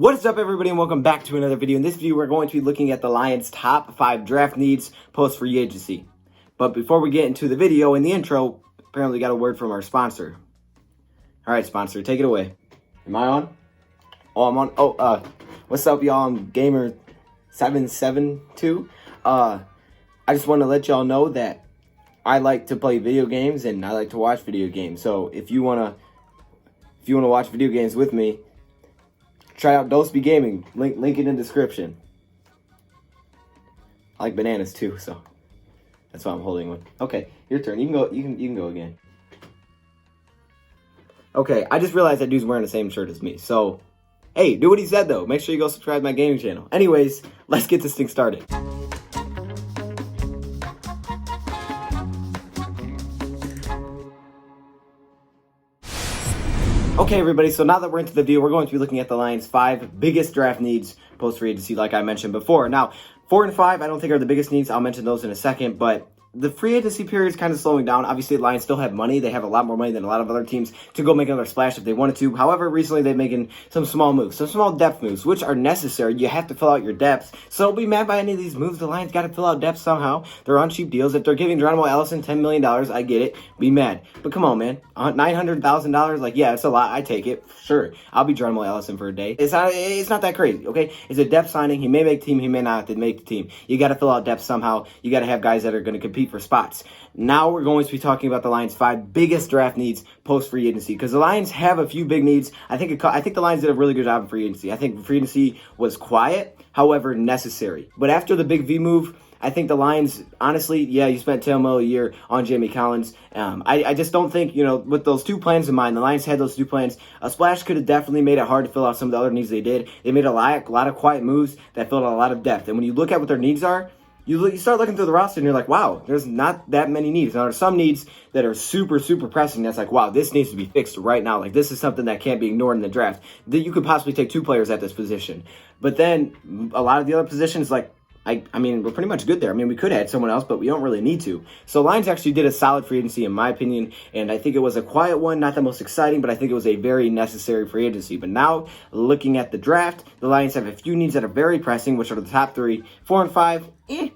What is up, everybody, and welcome back to another video. In this video, we're going to be looking at the Lions' top 5 draft needs post-free agency. But before we get into the video, in the intro, apparently we got a word from our sponsor. All right, sponsor, take it away. Am I on? Oh, I'm on. Oh, what's up, y'all? I'm Gamer772. I just want to let y'all know that I like to play video games and I like to watch video games. So if you wanna watch video games with me, try out DoseOfDion Gaming. Link in the description. I like bananas too, so that's why I'm holding one. Okay, your turn. You can go. You can go again. Okay, I just realized that dude's wearing the same shirt as me. So, hey, do what he said though. Make sure you go subscribe to my gaming channel. Anyways, let's get this thing started. Okay, everybody, so now that we're into the video, we're going to be looking at the Lions' 5 biggest draft needs post-free agency, like I mentioned before. Now, 4 and 5, I don't think are the biggest needs. I'll mention those in a second, but the free agency period is kind of slowing down. Obviously, the Lions still have money. They have a lot more money than a lot of other teams to go make another splash if they wanted to. However, recently they've making some small moves, some small depth moves, which are necessary. You have to fill out your depth. So don't be mad by any of these moves. The Lions got to fill out depth somehow. They're on cheap deals. If they're giving Geronimo Allison $10 million, I get it. Be mad. But come on, man. $900,000, like, yeah, it's a lot. I take it. Sure. I'll be Geronimo Allison for a day. It's not that crazy, okay? It's a depth signing. He may make the team. He may not make the team. You got to fill out depth somehow. You got to have guys that are going to compete for spots. Now we're going to be talking about the Lions' 5 biggest draft needs post-free agency, because the Lions have a few big needs. I think the Lions did a really good job in free agency. I think free agency was quiet, however necessary. But after the big V move, I think the Lions, honestly, yeah, you spent $10 million a year on Jamie Collins. I just don't think, with those 2 plans in mind, the Lions had those 2 plans. A splash could have definitely made it hard to fill out some of the other needs they did. They made a lot of quiet moves that filled out a lot of depth. And when you look at what their needs are, you start looking through the roster and you're like, wow, there's not that many needs. Now, there's some needs that are super, super pressing. That's like, wow, this needs to be fixed right now. Like, this is something that can't be ignored in the draft. That you could possibly take 2 players at this position. But then a lot of the other positions, like, I mean, we're pretty much good there. I mean, we could add someone else, but we don't really need to. So Lions actually did a solid free agency, in my opinion, and I think it was a quiet one, not the most exciting, but I think it was a very necessary free agency. But now, looking at the draft, the Lions have a few needs that are very pressing, which are the top 3. 4 and 5, they're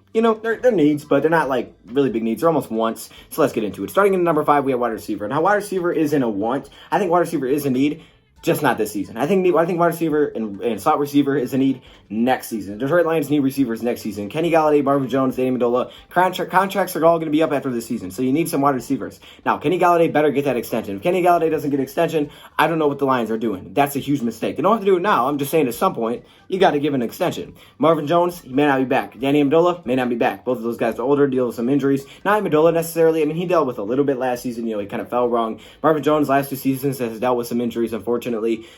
needs, but they're not, like, really big needs. They're almost wants. So let's get into it. Starting in number 5, we have wide receiver. Now, wide receiver isn't a want. I think wide receiver is a need. Just not this season. I think wide receiver and slot receiver is a need next season. Detroit Lions need receivers next season. Kenny Golladay, Marvin Jones, Danny Amendola. Contracts are all going to be up after this season, so you need some wide receivers. Now, Kenny Golladay better get that extension. If Kenny Golladay doesn't get an extension, I don't know what the Lions are doing. That's a huge mistake. They don't have to do it now. I'm just saying at some point, you got to give an extension. Marvin Jones, he may not be back. Danny Amendola may not be back. Both of those guys are older, deal with some injuries. Not Amendola necessarily. I mean, he dealt with a little bit last season. He kind of fell wrong. Marvin Jones, last 2 seasons, has dealt with some injuries, unfortunately.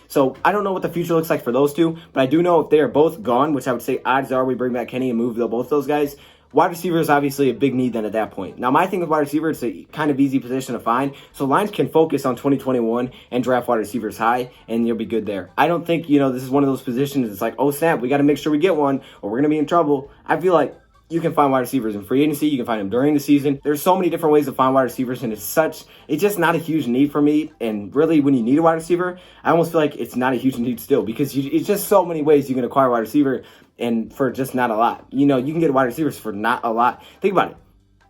So I don't know what the future looks like for those 2, but I do know if they are both gone, which I would say odds are we bring back Kenny and move both those guys. Wide receiver is obviously a big need then at that point. Now, my thing with wide receiver, it's a kind of easy position to find. So Lions can focus on 2021 and draft wide receivers high, and you'll be good there. I don't think, this is one of those positions. It's like, oh, snap, we got to make sure we get one or we're going to be in trouble. I feel like you can find wide receivers in free agency. You can find them during the season. There's so many different ways to find wide receivers, and it's just not a huge need for me. And really, when you need a wide receiver, I almost feel like it's not a huge need still, because it's just so many ways you can acquire a wide receiver and for just not a lot. You can get wide receivers for not a lot. Think about it.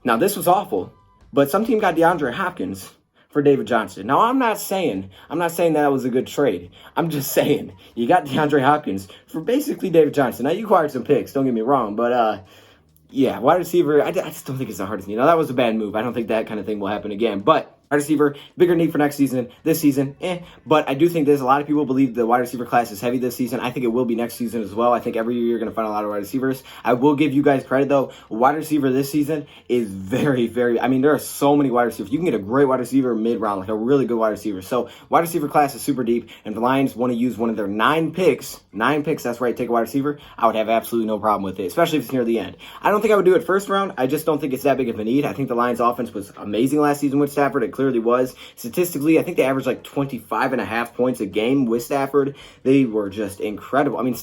Now, this was awful, but some team got DeAndre Hopkins for David Johnson. Now, I'm not saying that was a good trade. I'm just saying you got DeAndre Hopkins for basically David Johnson. Now, you acquired some picks, don't get me wrong, but yeah, wide receiver, I just don't think it's the hardest need. Now, that was a bad move. I don't think that kind of thing will happen again. But wide receiver, bigger need for next season. This season, But I do think there's a lot of people believe the wide receiver class is heavy this season. I think it will be next season as well. I think every year you're going to find a lot of wide receivers. I will give you guys credit, though. Wide receiver this season is very, very, there are so many wide receivers. You can get a great wide receiver mid-round, like a really good wide receiver. So wide receiver class is super deep, and the Lions want to use one of their 9 picks, that's right, take a wide receiver. I would have absolutely no problem with it, especially if it's near the end. I don't think I would do it first round. I just don't think it's that big of a need. I think the Lions offense was amazing last season with Stafford. It clearly was. Statistically, I think they averaged like 25.5 points a game with Stafford. They were just incredible.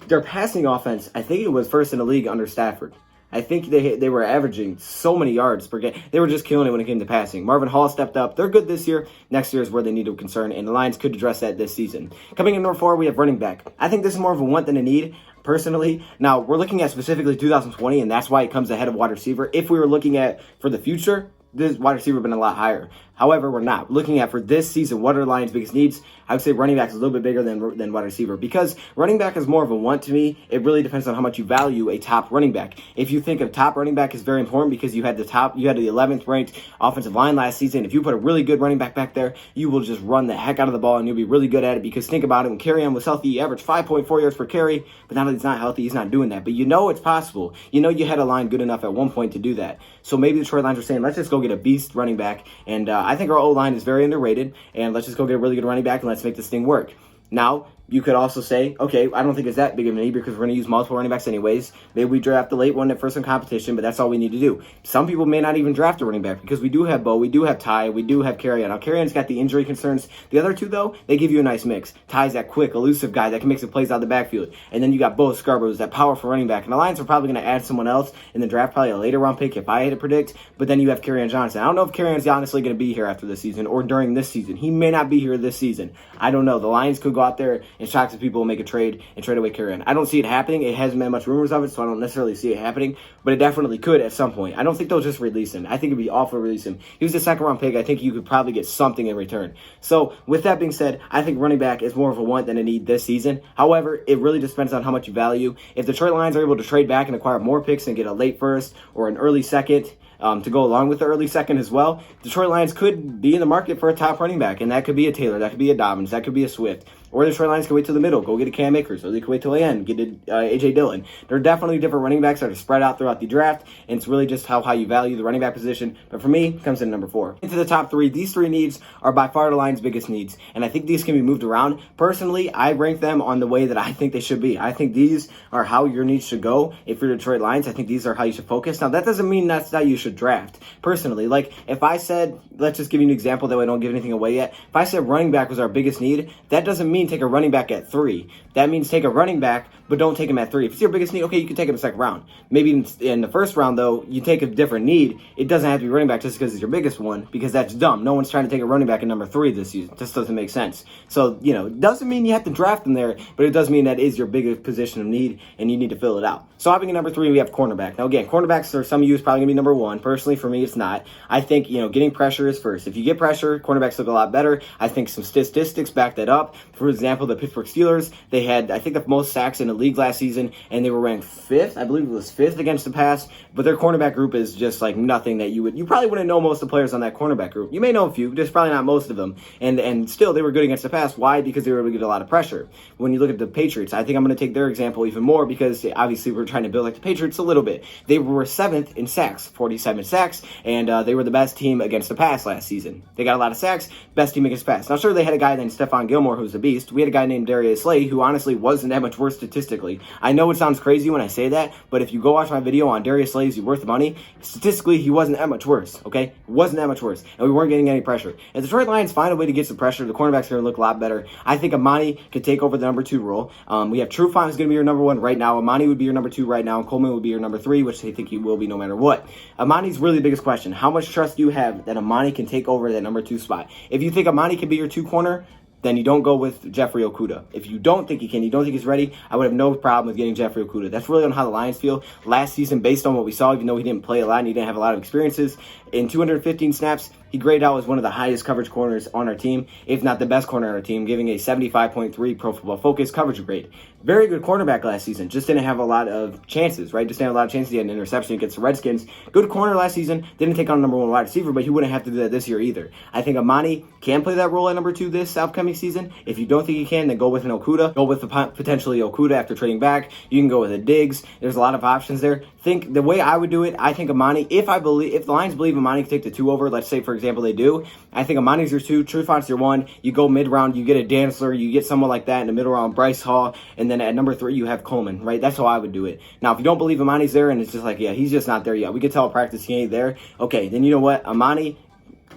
Their passing offense, I think it was first in the league under Stafford. I think they were averaging so many yards per game. They were just killing it when it came to passing. Marvin Hall stepped up. They're good this year. Next year is where they need to concern, and the Lions could address that this season. Coming in number 4, we have running back. I think this is more of a want than a need, personally. Now, we're looking at specifically 2020, and that's why it comes ahead of wide receiver. If we were looking at for the future, this wide receiver would have been a lot higher. However, we're not. Looking at for this season, what are the Lions' biggest needs? I would say running back is a little bit bigger than wide receiver, because running back is more of a want to me. It really depends on how much you value a top running back. If you think a top running back is very important because you had the 11th ranked offensive line last season, if you put a really good running back there, you will just run the heck out of the ball and you'll be really good at it, because think about it, when Kerryon was healthy, he averaged 5.4 yards per carry, but now that he's not healthy, he's not doing that. But you know it's possible. You know you had a line good enough at one point to do that. So maybe the Detroit Lions are saying, let's just go get a beast running back, and I think our O-line is very underrated, and let's just go get a really good running back and let's make this thing work. Now, you could also say, okay, I don't think it's that big of a need because we're going to use multiple running backs anyways. Maybe we draft the late one for some competition, but that's all we need to do. Some people may not even draft a running back because we do have Bo, we do have Ty, we do have Kerryon. Now, Kerryon's got the injury concerns. The other two, though, they give you a nice mix. Ty's that quick, elusive guy that can make some plays out of the backfield. And then you got Bo Scarborough, who's that powerful running back. And the Lions are probably going to add someone else in the draft, probably a later round pick if I had to predict. But then you have Kerryon Johnson. I don't know if Kerryon's honestly going to be here after this season or during this season. He may not be here this season. I don't know. The Lions could go out there and shock some people and make a trade and trade away Kerryon. I don't see it happening. It hasn't been much rumors of it, so I don't necessarily see it happening, but it definitely could at some point. I don't think they'll just release him. I think it'd be awful to release him. He was a second-round pick. I think you could probably get something in return. So with that being said, I think running back is more of a want than a need this season. However, it really depends on how much you value. If the Detroit Lions are able to trade back and acquire more picks and get a late first or an early second, to go along with the early second as well, Detroit Lions could be in the market for a top running back, and that could be a Taylor, that could be a Dobbins, that could be a Swift, or the Detroit Lions could wait till the middle, go get a Cam Akers, or they could wait till the end, get a A.J. Dillon. There are definitely different running backs that are spread out throughout the draft, and it's really just how high you value the running back position, but for me, it comes in number 4. Into the top 3, these 3 needs are by far the Lions' biggest needs, and I think these can be moved around. Personally, I rank them on the way that I think they should be. I think these are how your needs should go. If you're the Detroit Lions, I think these are how you should focus. Now, that doesn't mean that's how you should draft. Personally, like if I said, let's just give you an example that way I don't give anything away yet. If I said running back was our biggest need, that doesn't mean take a running back at 3. That means take a running back, but don't take him at 3. If it's your biggest need, okay, you can take him in the second round. Maybe in the first round, though, you take a different need. It doesn't have to be running back just because it's your biggest one, because that's dumb. No one's trying to take a running back at number 3 this season. It just doesn't make sense. So, it doesn't mean you have to draft him there, but it does mean that is your biggest position of need, and you need to fill it out. So, hopping in number 3, we have cornerback. Now, again, cornerbacks for some of you is probably going to be number 1. Personally, for me, it's not. I think, getting pressure is first. If you get pressure, cornerbacks look a lot better. I think some statistics back that up. For example, the Pittsburgh Steelers, they had, I think, the most sacks in the league last season, and they were ranked 5th. I believe it was 5th against the pass, but their cornerback group is just like nothing that you probably wouldn't know most of the players on that cornerback group. You may know a few, just probably not most of them. And still, they were good against the pass. Why? Because they were able to get a lot of pressure. When you look at the Patriots, I think I'm going to take their example even more because obviously we're trying to build like the Patriots a little bit. They were 7th in sacks, 47 sacks, and they were the best team against the pass last season. They got a lot of sacks, best team against the pass. Now, sure, they had a guy named Stephon Gilmore who's a beast. We had a guy named Darius Slay who honestly wasn't that much worse statistically. I know it sounds crazy when I say that, but if you go watch my video on Darius Slay, is he worth the money? Statistically, he wasn't that much worse, okay? Wasn't that much worse, and we weren't getting any pressure. If the Detroit Lions find a way to get some pressure, the cornerbacks are going to look a lot better. I think Amani could take over the number 2 role. We have Trufant is going to be your number 1 right now. Amani would be your number 2 right now, and Coleman would be your number 3, which I think he will be no matter what. Amani's really the biggest question. How much trust do you have that Amani can take over that number 2 spot? If you think Amani can be your 2 corner, then you don't go with Jeffrey Okudah. If you don't think he can, you don't think he's ready, I would have no problem with getting Jeffrey Okudah. That's really on how the Lions feel. Last season, based on what we saw, even though he didn't play a lot and he didn't have a lot of experiences, in 215 snaps, he graded out as one of the highest coverage corners on our team, if not the best corner on our team, giving a 75.3 Pro Football Focus coverage grade. Very good cornerback last season, just didn't have a lot of chances, right? Just didn't have a lot of chances. He had an interception against the Redskins. Good corner last season, didn't take on number 1 wide receiver, but he wouldn't have to do that this year either. I think Amani can play that role at number 2 this upcoming season. If you don't think he can, then go with an Okudah. Go with potentially Okudah after trading back. You can go with a Diggs. There's a lot of options there. Think the way I would do it, I think Amani, if the Lions believe Amani can take the 2 over, let's say, for example, they do, I think Amani's your 2, Trufant's your 1. You go mid-round, you get a Dantzler, you get someone like that in the middle round, Bryce Hall, and then at number 3, you have Coleman, right? That's how I would do it. Now, if you don't believe Amani's there and it's just like, yeah, he's just not there yet. We can tell at practice he ain't there. Okay, then you know what? Amani,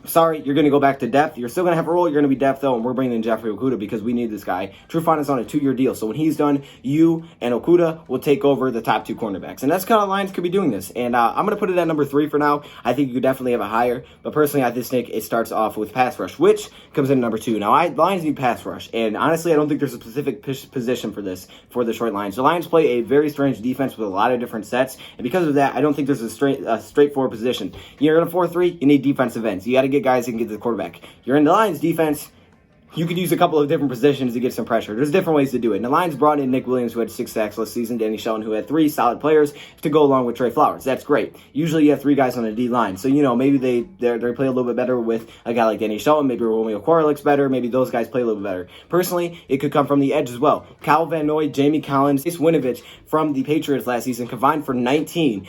sorry, you're going to go back to depth. You're still going to have a role. You're going to be depth, though, and we're bringing in Jeffrey Okudah because we need this guy. Trufant is on a 2-year deal, so when he's done, you and Okudah will take over the top 2 cornerbacks. And that's kind of Lions could be doing this. And I'm going to put it at number 3 for now. I think you could definitely have it higher. But personally, I just think it starts off with pass rush, which comes in number 2. Now, Lions need pass rush. And honestly, I don't think there's a specific position for this for the Detroit Lions. The Lions play a very strange defense with a lot of different sets. And because of that, I don't think there's a straightforward position. You're in a 4-3, you need defensive ends. You got to get guys that can get to the quarterback. You're in the Lions defense, you could use a couple of different positions to get some pressure. There's different ways to do it. And the Lions brought in Nick Williams, who had 6 sacks last season, Danny Shelton, who had 3 solid players to go along with Trey Flowers. That's great. Usually you have 3 guys on the D line. So, maybe they play a little bit better with a guy like Danny Shelton. Maybe Romeo Okwara looks better. Maybe those guys play a little bit better. Personally, it could come from the edge as well. Kyle Van Noy, Jamie Collins, Chase Winovich from the Patriots last season combined for 19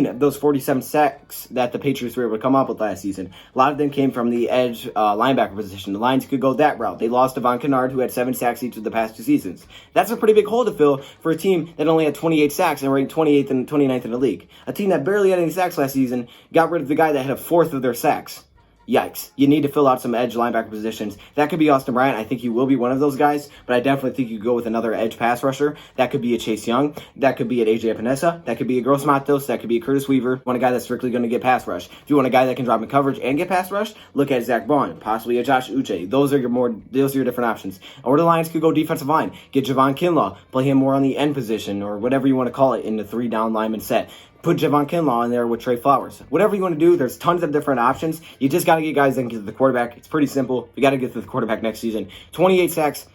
of those 47 sacks that the Patriots were able to come up with last season. A lot of them came from the edge linebacker position. The Lions could go that route. They lost Devon Kennard, who had 7 sacks each of the past 2 seasons. That's a pretty big hole to fill for a team that only had 28 sacks and ranked 28th and 29th in the league. A team that barely had any sacks last season got rid of the guy that had a 4th of their sacks. Yikes. You need to fill out some edge linebacker positions. That could be Austin Bryant. I think he will be one of those guys, but I definitely think you could go with another edge pass rusher. That could be a Chase Young. That could be an AJ Epinesa. That could be a Gross Matos. That could be a Curtis Weaver. You want a guy that's strictly going to get pass rush. If you want a guy that can drop in coverage and get pass rush, look at Zach Bond, possibly a Josh Uche. Those are your different options. Or the Lions could go defensive line. Get Javon Kinlaw, play him more on the end position or whatever you want to call it in the 3-down lineman set. Put Javon Kinlaw in there with Trey Flowers. Whatever you want to do, there's tons of different options. You just got to get guys that can get to the quarterback. It's pretty simple. You got to get to the quarterback next season. 28 sacks,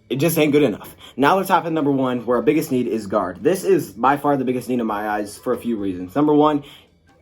it just ain't good enough. Now we're top at number 1, where our biggest need is guard. This is by far the biggest need in my eyes for a few reasons. Number 1,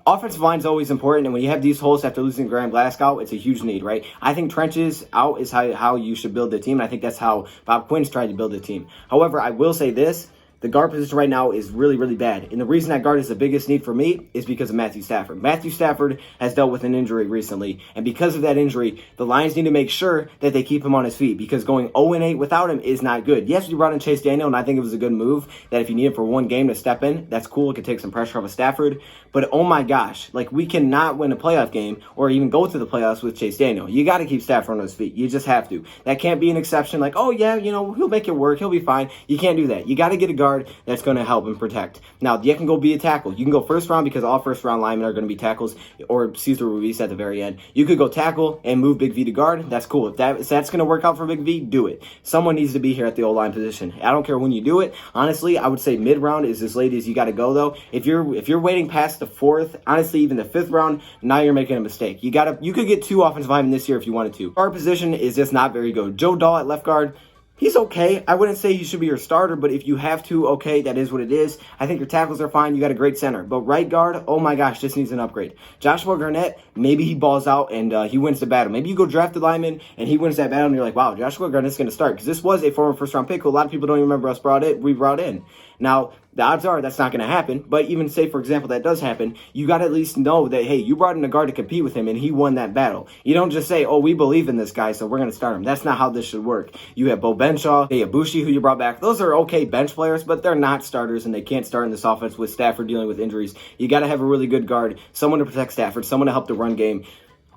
offensive line is always important, and when you have these holes after losing Graham Glasgow, it's a huge need, right? I think trenches out is how you should build the team, and I think that's how Bob Quinn's tried to build the team. However, I will say this. The guard position right now is really, really bad. And the reason that guard is the biggest need for me is because of Matthew Stafford. Matthew Stafford has dealt with an injury recently. And because of that injury, the Lions need to make sure that they keep him on his feet because going 0-8 without him is not good. Yes, we brought in Chase Daniel, and I think it was a good move that if you need him for one game to step in, that's cool. It could take some pressure off of Stafford. But oh my gosh, we cannot win a playoff game or even go to the playoffs with Chase Daniel. You got to keep Stafford on his feet. You just have to. That can't be an exception oh yeah, he'll make it work. He'll be fine. You can't do that. You got to get a guard that's going to help and protect. Now, you can go be a tackle. You can go first round because all first round linemen are going to be tackles or Cesar Ruiz at the very end. You could go tackle and move Big V to guard. That's cool. If that's going to work out for Big V, do it. Someone needs to be here at the O-line position. I don't care when you do it. Honestly, I would say mid round is as late as you got to go though. If you're waiting past the 4th, honestly, even the 5th round, now you're making a mistake. You could get 2 offensive linemen this year if you wanted to. Our position is just not very good. Joe Dahl at left guard. He's okay. I wouldn't say he should be your starter, but if you have to, okay, that is what it is. I think your tackles are fine. You got a great center. But right guard, oh my gosh, this needs an upgrade. Joshua Garnett, maybe he balls out and he wins the battle. Maybe you go draft the lineman and he wins that battle and you're like, wow, Joshua Garnett's going to start. Because this was a former first-round pick who a lot of people don't even remember we brought in. Now, the odds are that's not going to happen, but even say, for example, that does happen, you got to at least know that, hey, you brought in a guard to compete with him, and he won that battle. You don't just say, oh, we believe in this guy, so we're going to start him. That's not how this should work. You have Bo Benshaw, hey, Ibushi, who you brought back. Those are okay bench players, but they're not starters, and they can't start in this offense with Stafford dealing with injuries. You got to have a really good guard, someone to protect Stafford, someone to help the run game.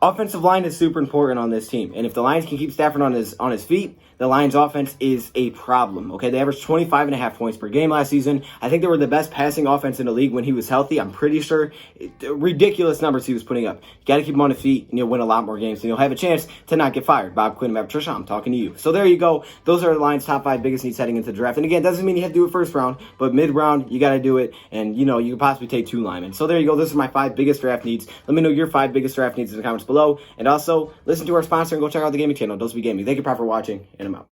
Offensive line is super important on this team, and if the Lions can keep Stafford on his feet, the Lions offense is a problem, okay? They averaged 25.5 points per game last season. I think they were the best passing offense in the league when he was healthy. I'm pretty sure. Ridiculous numbers he was putting up. You got to keep him on his feet, and you'll win a lot more games, and you'll have a chance to not get fired. Bob Quinn, Matt Patricia, I'm talking to you. So there you go. Those are the Lions' top 5 biggest needs heading into the draft. And again, doesn't mean you have to do it first round, but mid-round, you got to do it, and, you could possibly take 2 linemen. So there you go. Those are my 5 biggest draft needs. Let me know your 5 biggest draft needs in the comments below, and also listen to our sponsor and go check out the gaming channel, DoseOfDion Gaming. Thank you, Prop, for watching, and I'm out.